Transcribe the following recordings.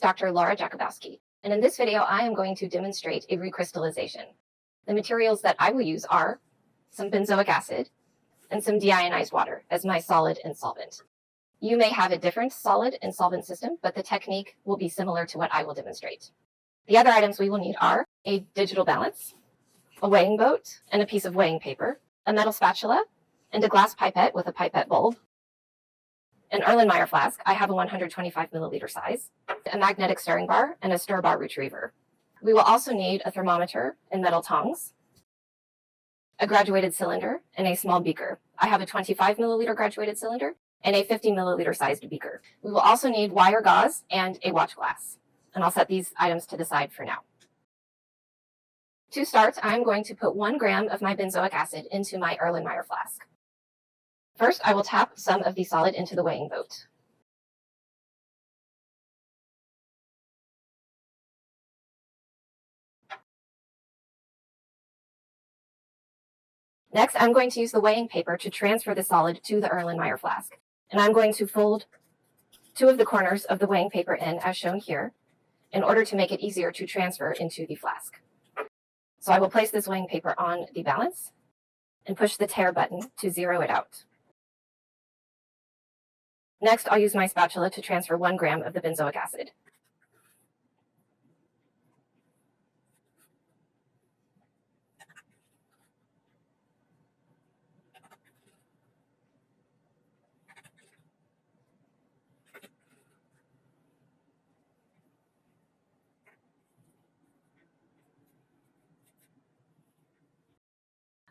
Dr. Laura Jakubowski, and in this video I am going to demonstrate a recrystallization. The materials that I will use are some benzoic acid and some deionized water as my solid and solvent. You may have a different solid and solvent system, but the technique will be similar to what I will demonstrate. The other items we will need are a digital balance, a weighing boat and a piece of weighing paper, a metal spatula, and a glass pipette with a pipette bulb, an Erlenmeyer flask. I have a 125 milliliter size, a magnetic stirring bar, and a stir bar retriever. We will also need a thermometer and metal tongs, a graduated cylinder, and a small beaker. I have a 25 milliliter graduated cylinder and a 50 milliliter sized beaker. We will also need wire gauze and a watch glass, and I'll set these items to the side for now. To start, I'm going to put 1 gram of my benzoic acid into my Erlenmeyer flask. First, I will tap some of the solid into the weighing boat. Next, I'm going to use the weighing paper to transfer the solid to the Erlenmeyer flask. And I'm going to fold 2 of the corners of the weighing paper in, as shown here, in order to make it easier to transfer into the flask. So I will place this weighing paper on the balance and push the tare button to zero it out. Next, I'll use my spatula to transfer 1 gram of the benzoic acid.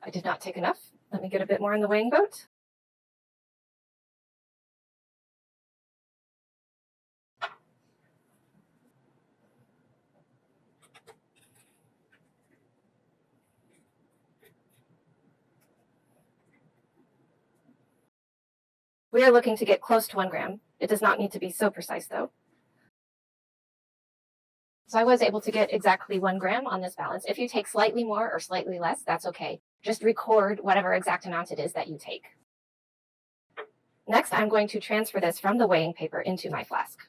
I did not take enough. Let me get a bit more in the weighing boat. We are looking to get close to 1 gram. It does not need to be so precise though. So I was able to get exactly 1 gram on this balance. If you take slightly more or slightly less, that's okay. Just record whatever exact amount it is that you take. Next, I'm going to transfer this from the weighing paper into my flask.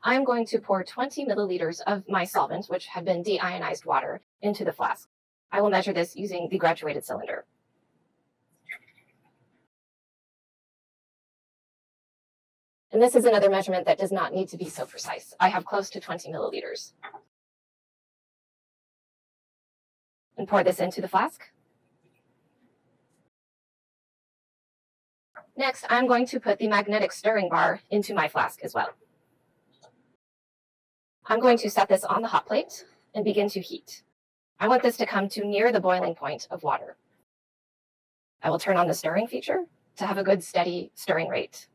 I'm going to pour 20 milliliters of my solvent, which had been deionized water, into the flask. I will measure this using the graduated cylinder. And this is another measurement that does not need to be so precise. I have close to 20 milliliters. And pour this into the flask. Next, I'm going to put the magnetic stirring bar into my flask as well. I'm going to set this on the hot plate and begin to heat. I want this to come to near the boiling point of water. I will turn on the stirring feature to have a good steady stirring rate.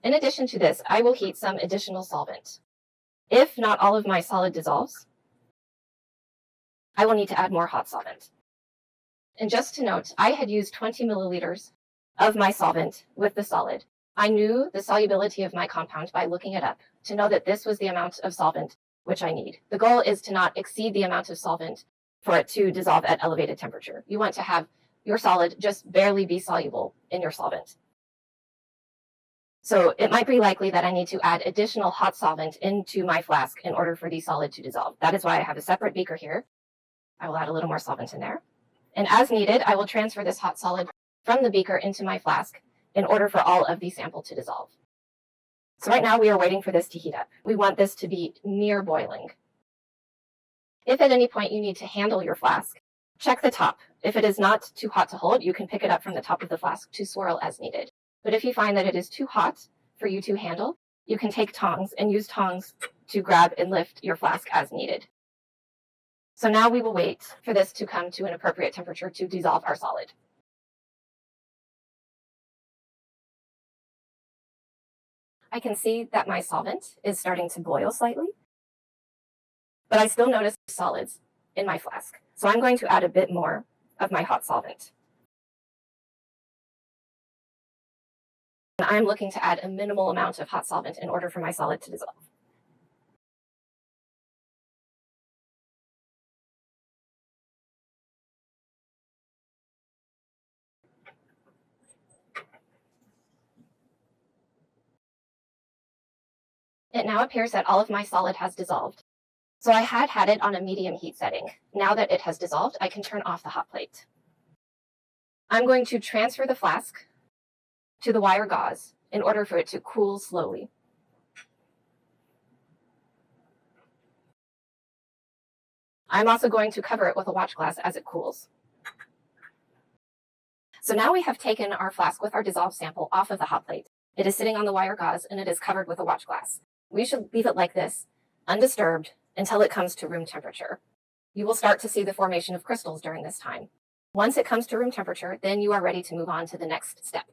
In addition to this, I will heat some additional solvent. If not all of my solid dissolves, I will need to add more hot solvent. And just to note, I had used 20 milliliters of my solvent with the solid. I knew the solubility of my compound by looking it up to know that this was the amount of solvent which I need. The goal is to not exceed the amount of solvent for it to dissolve at elevated temperature. You want to have your solid just barely be soluble in your solvent. So it might be likely that I need to add additional hot solvent into my flask in order for the solid to dissolve. That is why I have a separate beaker here. I will add a little more solvent in there. And as needed, I will transfer this hot solid from the beaker into my flask in order for all of the sample to dissolve. So right now we are waiting for this to heat up. We want this to be near boiling. If at any point you need to handle your flask, check the top. If it is not too hot to hold, you can pick it up from the top of the flask to swirl as needed. But if you find that it is too hot for you to handle, you can take tongs and use tongs to grab and lift your flask as needed. So now we will wait for this to come to an appropriate temperature to dissolve our solid. I can see that my solvent is starting to boil slightly, but I still notice solids in my flask. So I'm going to add a bit more of my hot solvent. I'm looking to add a minimal amount of hot solvent in order for my solid to dissolve. it now appears that all of my solid has dissolved. So I had it on a medium heat setting. Now that it has dissolved, I can turn off the hot plate. I'm going to transfer the flask to the wire gauze in order for it to cool slowly. I'm also going to cover it with a watch glass as it cools. So now we have taken our flask with our dissolved sample off of the hot plate. It is sitting on the wire gauze and it is covered with a watch glass. We should leave it like this, undisturbed, until it comes to room temperature. You will start to see the formation of crystals during this time. Once it comes to room temperature, then you are ready to move on to the next step.